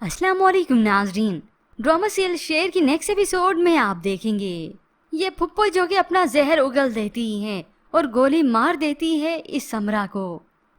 अस्सलाम वालेकुम नाजरीन। ड्रामा सीरियल शेर की नेक्स्ट एपिसोड में आप देखेंगे ये फुप्पो जो कि अपना जहर उगल देती है और गोली मार देती है इस समरा को।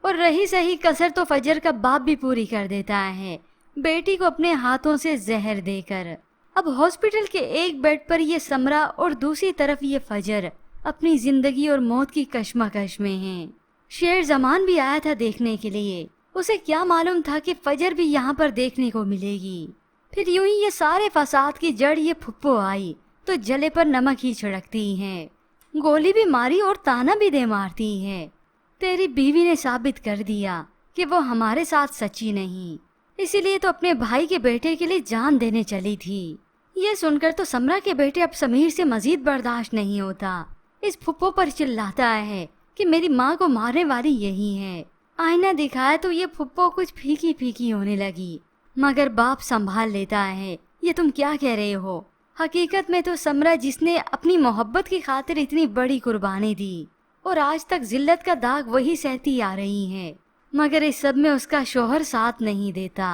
और रही सही कसर तो फजर का बाप भी पूरी कर देता है, बेटी को अपने हाथों से जहर देकर। अब हॉस्पिटल के एक बेड पर ये समरा और दूसरी तरफ ये फजर अपनी जिंदगी और मौत की कश्मकश में हैं। शेर जमान भी आया था देखने के लिए, उसे क्या मालूम था कि फजर भी यहाँ पर देखने को मिलेगी। फिर यूं ही ये सारे फसाद की जड़ ये फुप्पो आई तो जले पर नमक ही छिड़कती है, गोली भी मारी और ताना भी दे मारती है। तेरी बीवी ने साबित कर दिया कि वो हमारे साथ सच्ची नहीं, इसीलिए तो अपने भाई के बेटे के लिए जान देने चली थी। ये सुनकर तो समरा के बेटे अब समीर से मजीद बर्दाश्त नहीं होता, इस फुप्पो पर चिल्लाता है कि मेरी माँ को मारने वाली यही है। आईना दिखाया तो ये फुप्पो कुछ फीकी फीकी होने लगी, मगर बाप संभाल लेता है। ये तुम क्या कह रहे हो? हकीकत में तो समरा जिसने अपनी मोहब्बत की खातिर इतनी बड़ी कुर्बानी दी और आज तक जिल्लत का दाग वही सहती आ रही है, मगर इस सब में उसका शोहर साथ नहीं देता।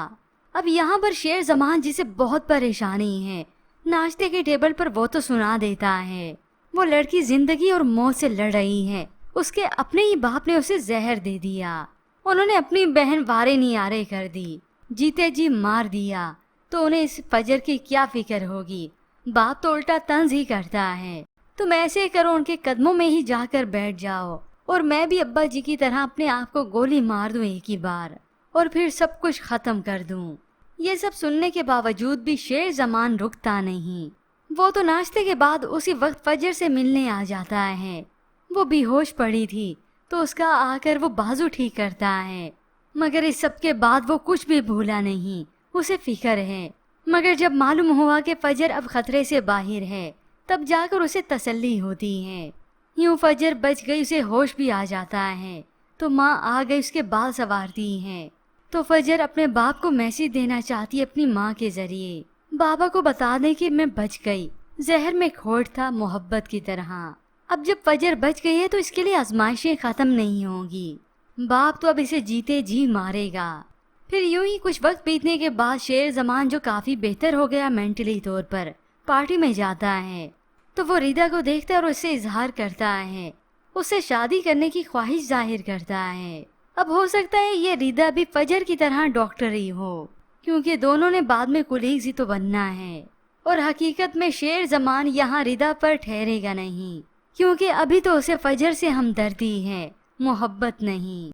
अब यहाँ पर शेर जमान जिसे बहुत परेशानी है, नाश्ते के टेबल पर वो तो सुना देता है वो लड़की जिंदगी और मौत से लड़ रही है, उसके अपने ही बाप ने उसे जहर दे दिया। उन्होंने अपनी बहन वारे नियारे कर दी, जीते जी मार दिया, तो उन्हें इस फजर की क्या फिक्र होगी। बाप तो उल्टा तंज ही करता है, तुम ऐसे करो उनके कदमों में ही जाकर बैठ जाओ और मैं भी अब्बा जी की तरह अपने आप को गोली मार दूं एक ही बार और फिर सब कुछ खत्म कर दूं। ये सब सुनने के बावजूद भी शेर जमान रुकता नहीं। वो तो नाश्ते के बाद उसी वक्त फजर से मिलने आ जाता है। वो बेहोश पड़ी थी तो उसका आकर वो बाजू ठीक करता है, मगर इस सब के बाद वो कुछ भी भूला नहीं, उसे फिक्र है। मगर जब मालूम हुआ कि फजर अब खतरे से बाहर है तब जाकर उसे तसल्ली होती है। यूं फजर बच गई, उसे होश भी आ जाता है तो माँ आ गई उसके बाल संवारती है। तो फजर अपने बाप को मैसेज देना चाहती है अपनी माँ के जरिए, बाबा को बता दे कि मैं बच गई, जहर में खोट था मोहब्बत की तरह। अब जब फजर बच गई है तो इसके लिए आजमाइशें खत्म नहीं होंगी, बाप तो अब इसे जीते जी मारेगा। फिर यूं ही कुछ वक्त बीतने के बाद शेर जमान जो काफी बेहतर हो गया मेंटली तौर पर, पार्टी में जाता है तो वो रिदा को देखता है और उससे इजहार करता है, उससे शादी करने की ख्वाहिश जाहिर करता है। अब हो सकता है ये रिदा भी फजर की तरह डॉक्टर ही हो, क्योंकि दोनों ने बाद में कुलीग्स ही तो बनना है। और हकीकत में शेर जमान यहाँ रिदा पर ठहरेगा नहीं, क्योंकि अभी तो उसे फजर से हमदर्दी है, मोहब्बत नहीं।